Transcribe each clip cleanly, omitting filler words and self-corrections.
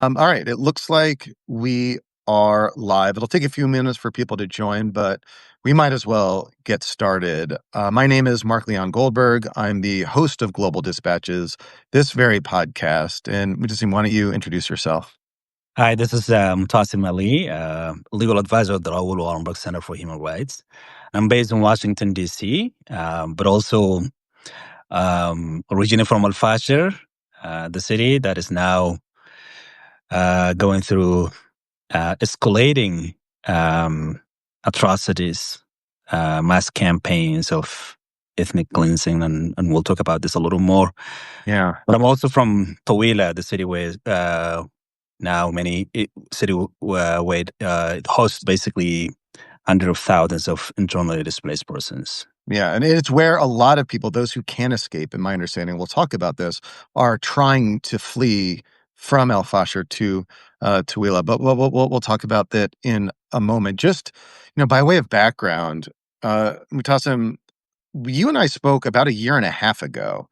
All right, it looks like we are live. It'll take a few minutes for people to join, but we might as well get started. My name is Mark Leon Goldberg. I'm the host of Global Dispatches, this very podcast. And Mutasim, why don't you introduce yourself? Hi, this is Tasim Ali, legal advisor at the Raoul Wallenberg Center for Human Rights. I'm based in Washington, D.C., but also originally from Fasher, the city that is now going through escalating um, atrocities, mass campaigns of ethnic cleansing, and we'll talk about this a little more. Yeah. But I'm also from Tawila, the city where now where it hosts basically hundreds of thousands of internally displaced persons. Yeah, and it's where a lot of people, those who can escape, in my understanding, we'll talk about this, are trying to flee from El Fasher to Tooele. But we'll talk about that in a moment. Just by way of background, Mutasim, you and I spoke about a year and a half ago.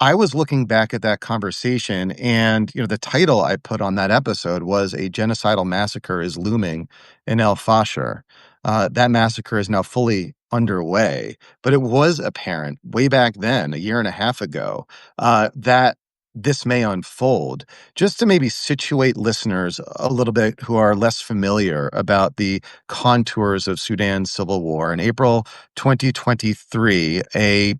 I was looking back at that conversation, and the title I put on that episode was "A Genocidal Massacre is Looming in El Fasher." That massacre is now fully underway, but it was apparent way back then, a year and a half ago, that this may unfold. Just to maybe situate listeners a little bit who are less familiar about the contours of Sudan's civil war, in April 2023, a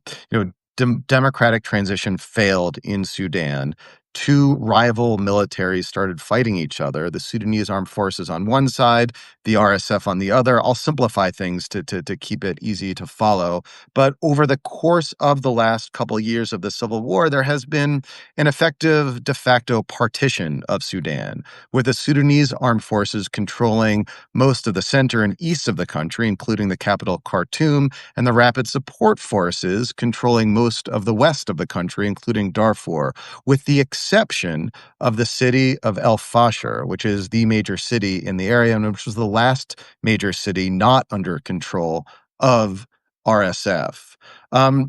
democratic transition failed in Sudan. Two rival militaries started fighting each other, the Sudanese armed forces on one side, the RSF on the other. I'll simplify things to keep it easy to follow. But over the course of the last couple years of the civil war, there has been an effective de facto partition of Sudan, with the Sudanese armed forces controlling most of the center and east of the country, including the capital Khartoum, and the rapid support forces controlling most of the west of the country, including Darfur, with the exception of the city of El Fasher, which is the major city in the area and which was the last major city not under control of RSF.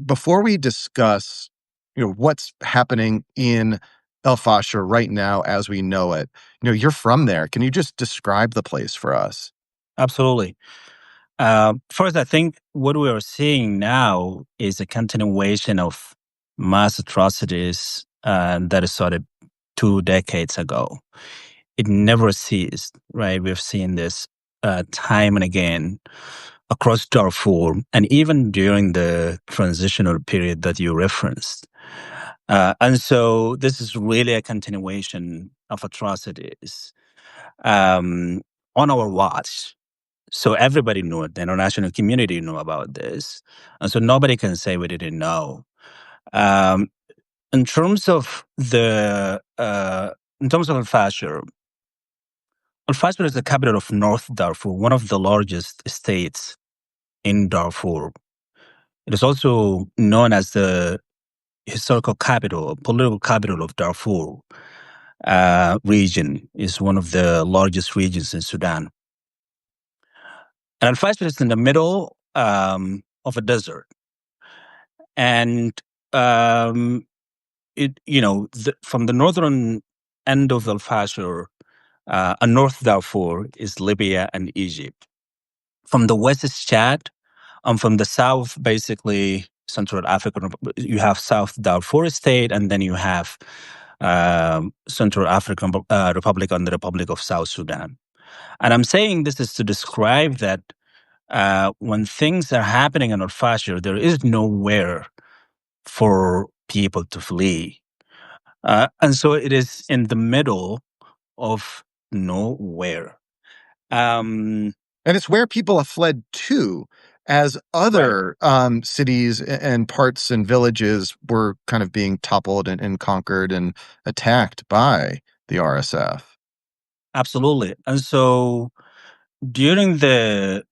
Before we discuss, what's happening in El Fasher right now as we know it, you're from there. Can you just describe the place for us? Absolutely. First, I think what we are seeing now is a continuation of mass atrocities that started 2 decades ago. It never ceased, right? We've seen this time and again across Darfur, and even during the transitional period that you referenced. And so this is really a continuation of atrocities on our watch. So everybody knew it. The international community knew about this. And so nobody can say we didn't know. Um, in terms of Al-Fasher, Al-Fasher is the capital of North Darfur, one of the largest states in Darfur. It is also known as the historical capital, political capital of Darfur region. Is one of the largest regions in Sudan. And Al-Fasher is in the middle of a desert. And um, from the northern end of Al-Fasher, North Darfur is Libya and Egypt. From the west is Chad, and from the south, basically Central Africa, you have South Darfur State, and then you have Central African Republic and the Republic of South Sudan. And I'm saying this is to describe that when things are happening in Al-Fasher, there is nowhere for people to flee. And so it is in the middle of nowhere. And it's where people have fled to, as Right. other cities and parts and villages were kind of being toppled and conquered and attacked by the RSF. Absolutely. And so during the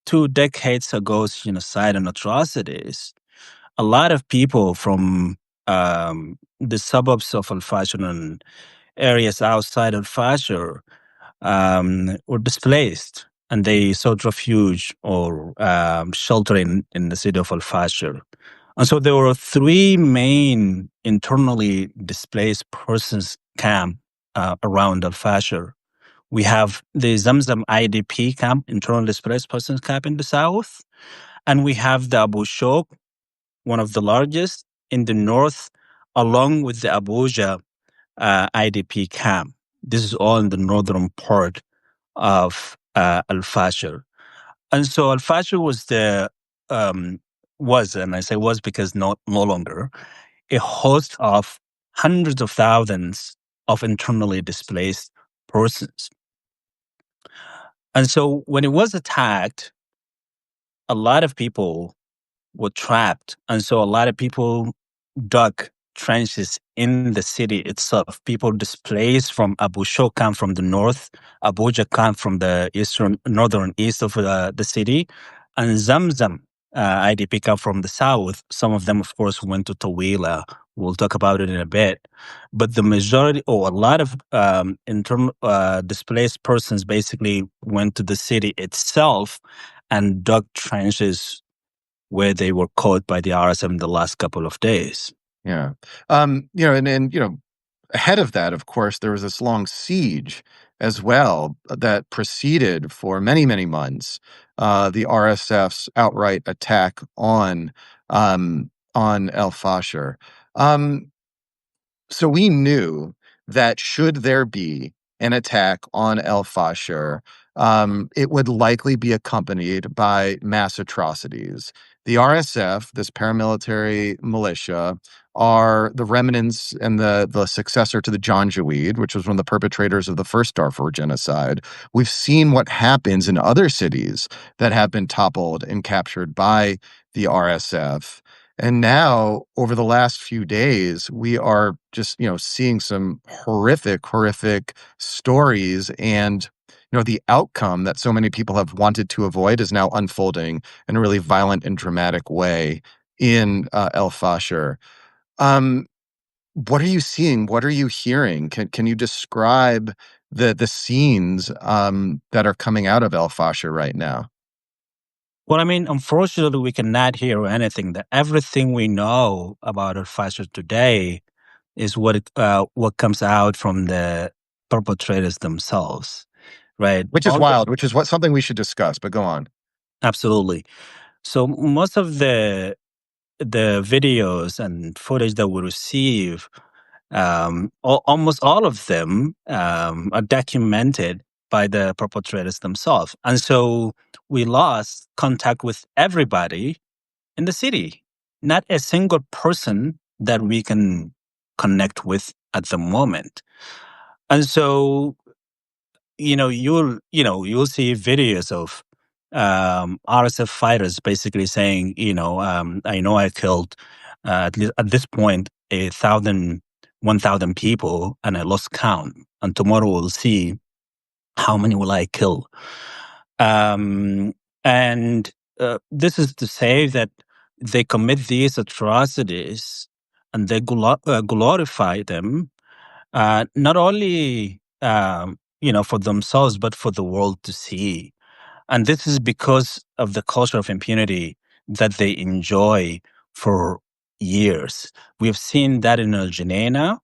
2 decades ago's genocide and atrocities, a lot of people from the suburbs of Al-Fasher and areas outside Al-Fasher were displaced, and they sought refuge or shelter in the city of Al-Fasher And so there were three main internally displaced persons camp around Al-Fasher. We have the Zamzam IDP camp, internal displaced persons camp in the south, and we have the Abu Shok, one of the largest in the north, along with the Abuja IDP camp. This is all in the northern part of Al-Fasher. And so Al-Fasher was, and I say was because no longer, a host of hundreds of thousands of internally displaced persons. And so when it was attacked, a lot of people were trapped. And so a lot of people dug trenches in the city itself. People displaced from Abu Shokan from the north, Abuja Khan from the northern east of the city, and Zamzam IDP come from the south. Some of them, of course, went to Tawila. We'll talk about it in a bit. But the majority, or a lot of displaced persons basically went to the city itself and dug trenches where they were caught by the RSM in the last couple of days. Yeah. And ahead of that, of course, there was this long siege as well that preceded for many, many months the RSF's outright attack on El Fasher. Um, so we knew that should there be an attack on El Fasher, it would likely be accompanied by mass atrocities. The RSF, this paramilitary militia, are the remnants and the successor to the Janjaweed, which was one of the perpetrators of the first Darfur genocide. We've seen what happens in other cities that have been toppled and captured by the RSF. And now, over the last few days, we are just, seeing some horrific, horrific stories. And, the outcome that so many people have wanted to avoid is now unfolding in a really violent and dramatic way in El Fasher. Um, what are you seeing? What are you hearing? Can you describe the scenes that are coming out of El Fasher right now? Well, I mean, unfortunately, we cannot hear anything. That everything we know about Al-Fasher today is what comes out from the perpetrators themselves, right? Which is wild, which is something we should discuss, but go on. Absolutely. So most of the videos and footage that we receive, almost all of them are documented by the perpetrators themselves, and so we lost contact with everybody in the city. Not a single person that we can connect with at the moment. And so, you'll see videos of RSF fighters basically saying, I know I killed at least at this point 1,000 people and I lost count. And tomorrow we'll see how many will I kill. Um, and this is to say that they commit these atrocities and they glorify them, not only for themselves but for the world to see. And this is because of the culture of impunity that they enjoy for years. We've seen that in El Geneina.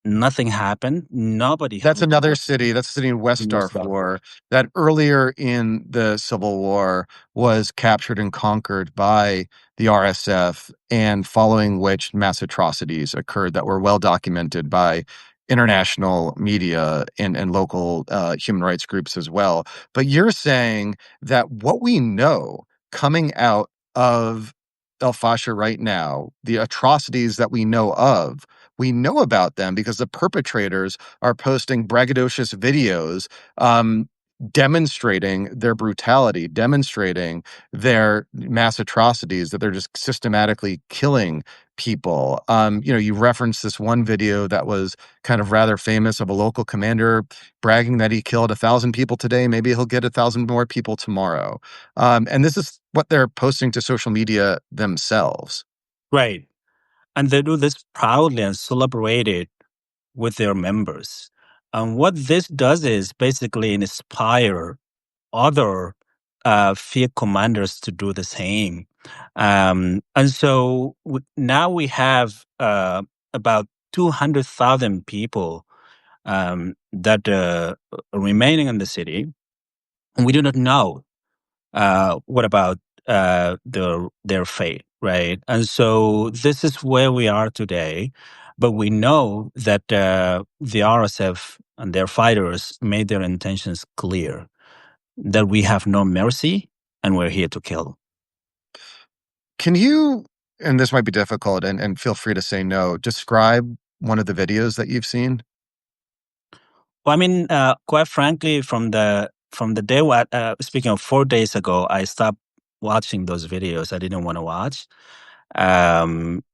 Nothing happened. Nobody That's happened. another city. That's a city in West Darfur that earlier in the Civil War was captured and conquered by the RSF, and following which mass atrocities occurred that were well documented by international media and local human rights groups as well. But you're saying that what we know coming out of El Fasher right now, the atrocities that we know about them because the perpetrators are posting braggadocious videos demonstrating their brutality, demonstrating their mass atrocities, that they're just systematically killing people. You referenced this one video that was kind of rather famous of a local commander bragging that he killed 1,000 people today. Maybe he'll get 1,000 more people tomorrow. And this is what they're posting to social media themselves. Right. And they do this proudly and celebrate it with their members. And what this does is basically inspire other field commanders to do the same. And so now we have about 200,000 people that are remaining in the city, and we do not know what about their fate, right? And so this is where we are today. But we know that the RSF and their fighters made their intentions clear, that we have no mercy and we're here to kill. Can you, and this might be difficult, and feel free to say no, describe one of the videos that you've seen? Well, I mean, quite frankly, from the day speaking of 4 days ago, I stopped watching those videos. I didn't want to watch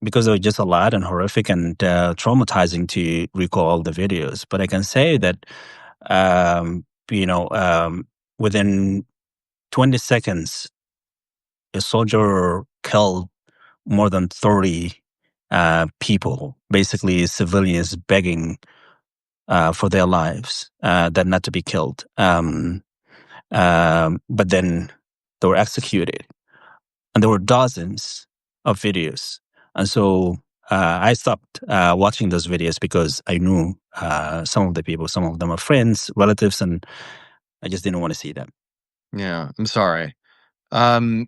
because they were just a lot and horrific and traumatizing to recall the videos. But I can say that um, you know within 20 seconds, a soldier killed more than 30 people, basically civilians begging for their lives, that not to be killed. But then they were executed, and there were dozens of videos. And so I stopped watching those videos because I knew some of the people, some of them are friends, relatives, and I just didn't want to see them. Yeah, I'm sorry. Um,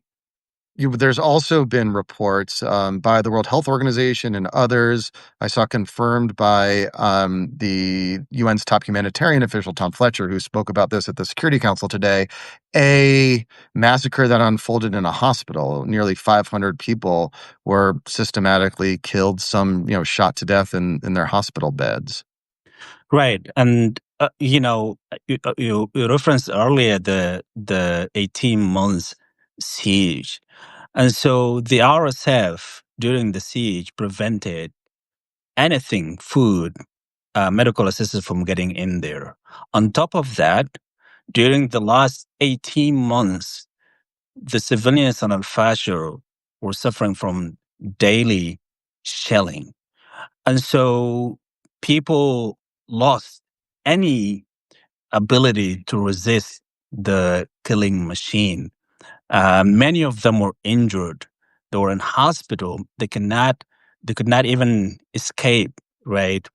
there's also been reports by the World Health Organization and others. I saw confirmed by the UN's top humanitarian official, Tom Fletcher, who spoke about this at the Security Council today. A massacre that unfolded in a hospital. Nearly 500 people were systematically killed, some shot to death in their hospital beds. Right, and you referenced earlier the 18 months siege, and so the RSF during the siege prevented anything, food, medical assistance from getting in there. On top of that, during the last 18 months, the civilians on Al Fasher were suffering from daily shelling. And so people lost any ability to resist the killing machine. Many of them were injured. They were in hospital. They could not even escape, right?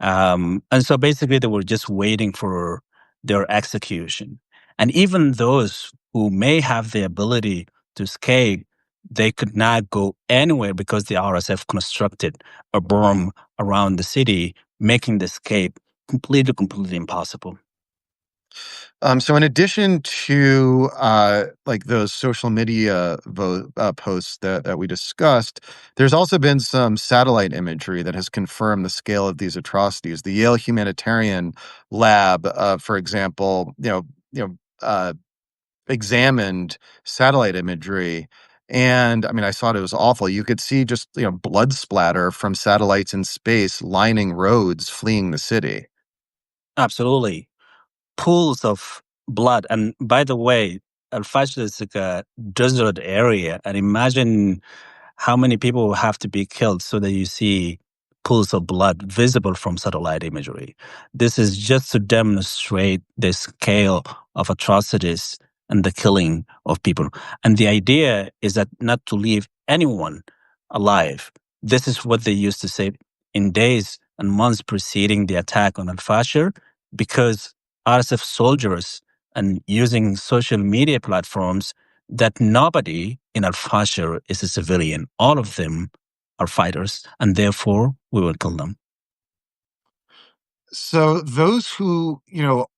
And so basically they were just waiting for their execution. And even those who may have the ability to escape, they could not go anywhere because the RSF constructed a berm around the city, making the escape completely impossible. So in addition to like those social media posts that we discussed, there's also been some satellite imagery that has confirmed the scale of these atrocities. The Yale Humanitarian Lab, for example, examined satellite imagery. And I mean, I thought it was awful. You could see just, blood splatter from satellites in space lining roads fleeing the city. Absolutely. Pools of blood. And by the way, Al Fashir is like a desert area. And imagine how many people will have to be killed so that you see pools of blood visible from satellite imagery. This is just to demonstrate the scale of atrocities and the killing of people. And the idea is that not to leave anyone alive. This is what they used to say in days and months preceding the attack on Al Fashir, because RSF soldiers and using social media platforms that nobody in Al Fashir is a civilian. All of them are fighters, and therefore we will kill them. So those who,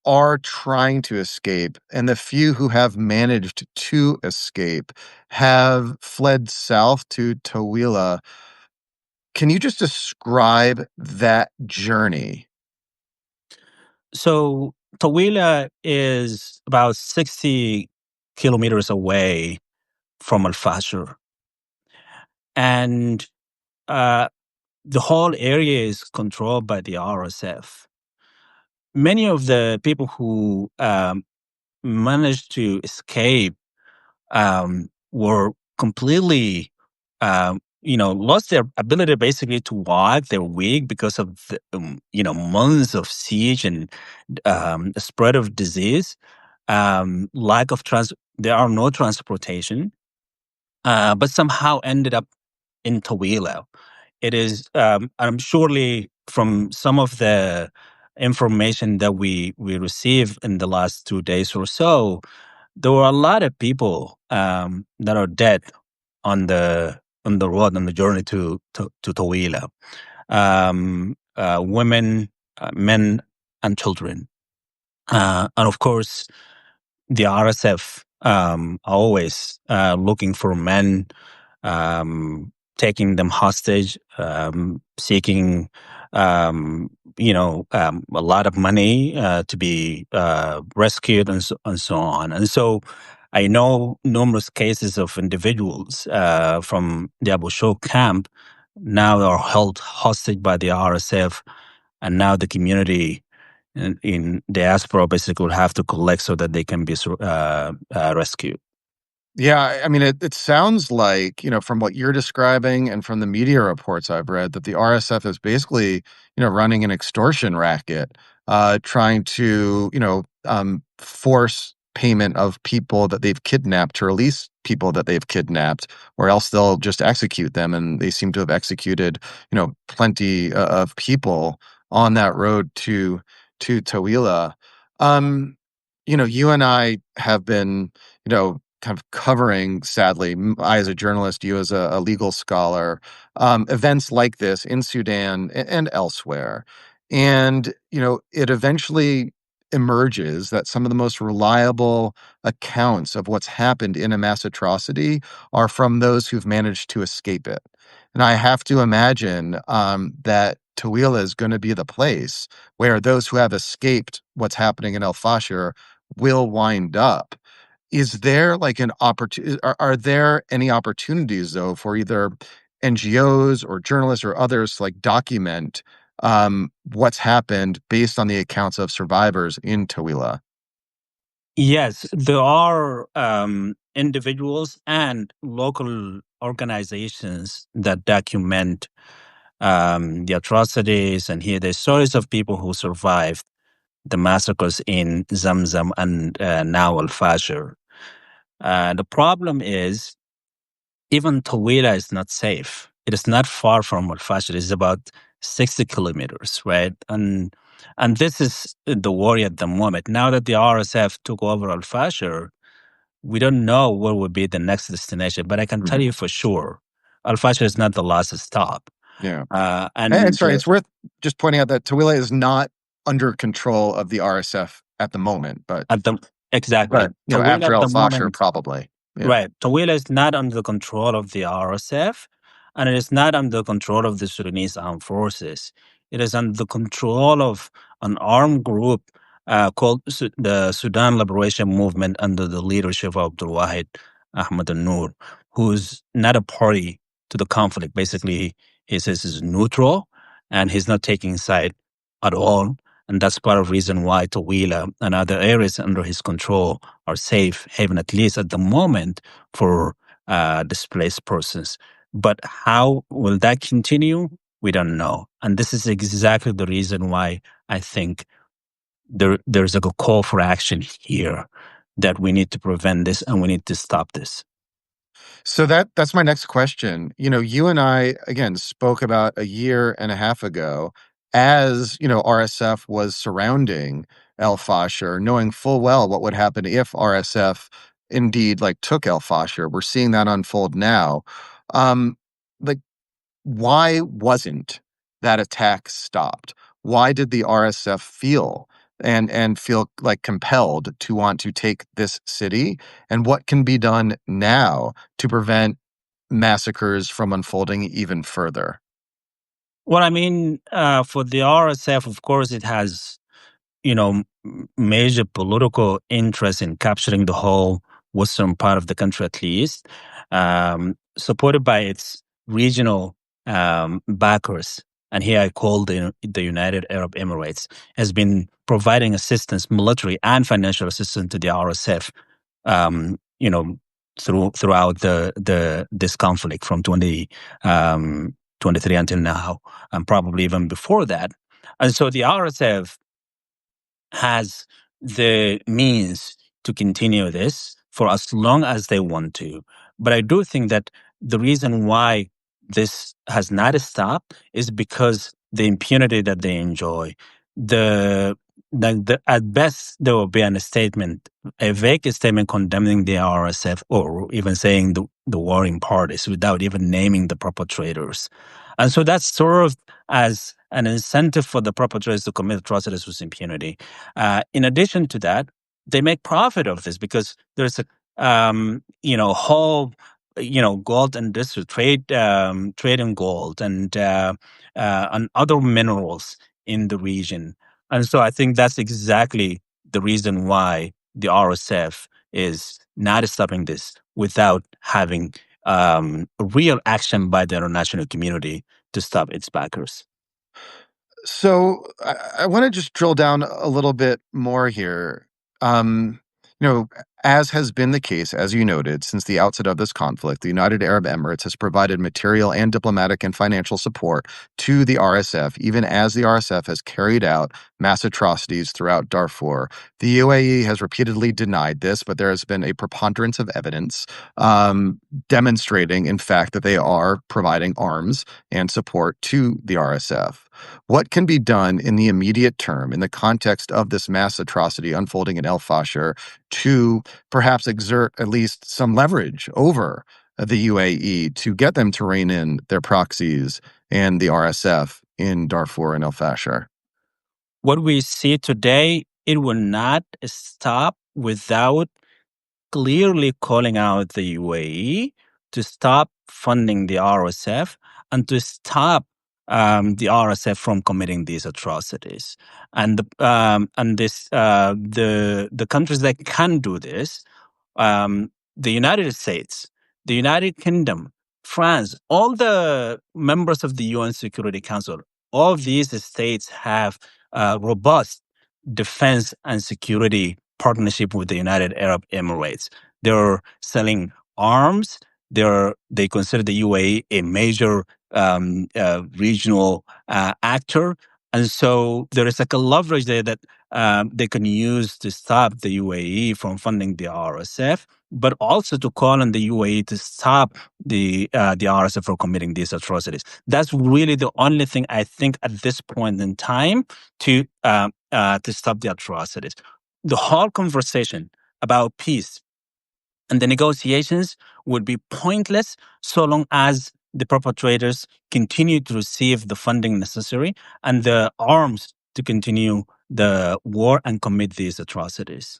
are trying to escape and the few who have managed to escape have fled south to Tawila. Can you just describe that journey? So Tawila is about 60 kilometers away from Al Fashir. And uh, the whole area is controlled by the RSF. Many of the people who managed to escape were completely, lost their ability basically to walk. They're weak because of the, months of siege and the spread of disease. Lack of there are no transportation. but somehow ended up in Tawila. It is, I'm surely from some of the information that we received in the last 2 days or so, there were a lot of people that are dead on the road on the journey to Tawila. Women, men, and children, and of course the RSF are always looking for men, taking them hostage, seeking, a lot of money to be rescued and so on. And so I know numerous cases of individuals from the Abu Shok camp now are held hostage by the RSF, and now the community in diaspora basically will have to collect so that they can be rescued. Yeah, I mean, it sounds like, from what you're describing and from the media reports I've read, that the RSF is basically, running an extortion racket, trying to, force payment of people that they've kidnapped to release people that they've kidnapped, or else they'll just execute them. And they seem to have executed, plenty of people on that road to Tawila. Um, you and I have been, kind of covering, sadly, I as a journalist, you as a legal scholar, events like this in Sudan and elsewhere. And, it eventually emerges that some of the most reliable accounts of what's happened in a mass atrocity are from those who've managed to escape it. And I have to imagine that Tawila is going to be the place where those who have escaped what's happening in El Fasher will wind up. Is there like an opportunity? Are there any opportunities though for either NGOs or journalists or others to like document what's happened based on the accounts of survivors in Tawila? Yes, there are individuals and local organizations that document the atrocities and hear the stories of people who survived the massacres in Zamzam and now Al Fashir. The problem is, even Tawila is not safe. It is not far from Al Fashir. It's about 60 kilometers, right? And this is the worry at the moment. Now that the RSF took over Al Fashir, we don't know where would be the next destination. But I can tell Mhm. you for sure, Al Fashir is not the last stop. Yeah. And And sorry, it's worth just pointing out that Tawila is not under control of the RSF at the moment, at the but exactly, Tawila after at El the Fasher, moment. probably. Yeah. Right. Tawila is not under the control of the RSF, and it is not under the control of the Sudanese armed forces. It is under the control of an armed group called the Sudan Liberation Movement under the leadership of Abdul Wahid Ahmad al-Nur, who's not a party to the conflict. Basically, he says he's neutral and he's not taking side at all. And that's part of the reason why Tawila and other areas under his control are safe haven, at least at the moment, for displaced persons. But how will that continue? We don't know. And this is exactly the reason why I think there's a call for action here, that we need to prevent this and we need to stop this. So that's my next question. You and I again spoke about a year and a half ago as, RSF was surrounding El Fasher, knowing full well what would happen if RSF indeed like took El Fasher. We're seeing that unfold now. Um like why wasn't that attack stopped? Why did the RSF feel like compelled to want to take this city? And what can be done now to prevent massacres from unfolding even further? Well, I mean, for the RSF, of course, it has major political interest in capturing the whole western part of the country, at least, supported by its regional backers. And here I call the United Arab Emirates, has been providing assistance, military and financial assistance to the RSF, um, you know, throughout the this conflict from 23 until now, and probably even before that. And so the RSF has the means to continue this for as long as they want to. But I do think that the reason why this has not stopped is because the impunity that they enjoy. The, at best there will be a statement, a vague statement condemning the RSF, or even saying the warring parties without even naming the perpetrators. And so that's sort of as an incentive for the perpetrators to commit atrocities with impunity. In addition to that, they make profit of this because there's a whole gold and district trade in gold and other minerals in the region. And so I think that's exactly the reason why the RSF is not stopping this without having real action by the international community to stop its backers. So I want to just drill down a little bit more here. Um, as has been the case, as you noted, since the outset of this conflict, the United Arab Emirates has provided material and diplomatic and financial support to the RSF, even as the RSF has carried out mass atrocities throughout Darfur. The UAE has repeatedly denied this, but there has been a preponderance of evidence demonstrating, in fact, that they are providing arms and support to the RSF. What can be done in the immediate term in the context of this mass atrocity unfolding in El Fasher to perhaps exert at least some leverage over the UAE to get them to rein in their proxies and the RSF in Darfur and El Fasher? What we see today, it will not stop without clearly calling out the UAE to stop funding the RSF and to stop the RSF from committing these atrocities. The countries that can do this, the United States, the United Kingdom, France, all the members of the UN Security Council, all of these states have robust defense and security partnership with the United Arab Emirates. They're selling arms. They consider the UAE a major regional actor, and so there is like a leverage there that they can use to stop the UAE from funding the RSF, but also to call on the UAE to stop the RSF from committing these atrocities. That's really the only thing I think at this point in time to stop the atrocities. The whole conversation about peace and the negotiations would be pointless so long as the perpetrators continue to receive the funding necessary and the arms to continue the war and commit these atrocities.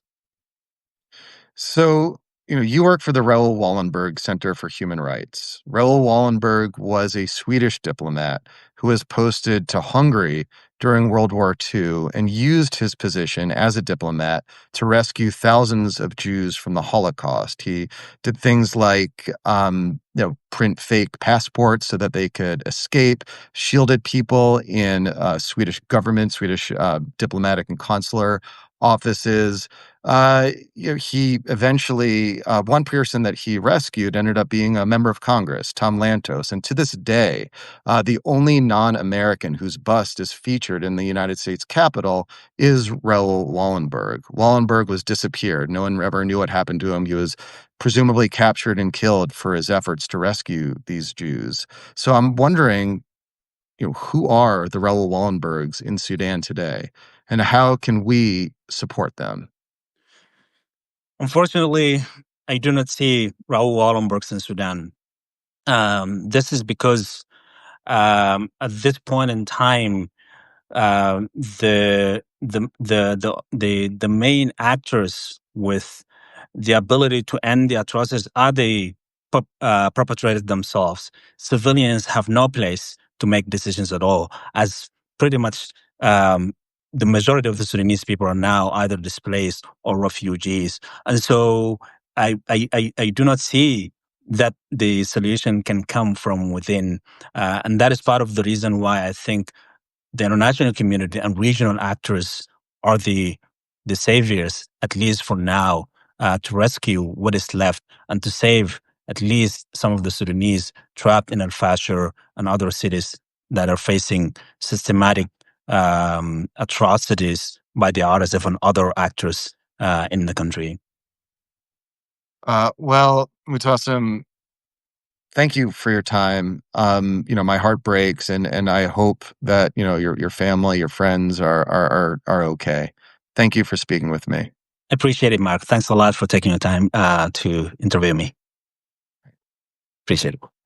So, you work for the Raoul Wallenberg Center for Human Rights. Raoul Wallenberg was a Swedish diplomat who was posted to Hungary during World War II and used his position as a diplomat to rescue thousands of Jews from the Holocaust. He did things like, print fake passports so that they could escape, shielded people in Swedish diplomatic and consular offices. He eventually, one person that he rescued ended up being a member of Congress, Tom Lantos. And to this day, the only non-American whose bust is featured in the United States Capitol is Raoul Wallenberg. Wallenberg was disappeared. No one ever knew what happened to him. He was presumably captured and killed for his efforts to rescue these Jews. So I'm wondering, who are the Raoul Wallenbergs in Sudan today, and how can we support them? Unfortunately, I do not see Raoul Wallenberg in Sudan. This is because at this point in time, the main actors with the ability to end the atrocities are the perpetrators themselves. Civilians have no place to make decisions at all, as pretty much the majority of the Sudanese people are now either displaced or refugees, and so I do not see that the solution can come from within, and that is part of the reason why I think the international community and regional actors are the saviors, at least for now, to rescue what is left and to save at least some of the Sudanese trapped in Al Fasher and other cities that are facing systematic atrocities by the RSF and other actors in the country. Well, Mutassim, thank you for your time. My heart breaks, and I hope that your family, your friends are okay. Thank you for speaking with me. Appreciate it, Mark. Thanks a lot for taking your time to interview me. Appreciate it.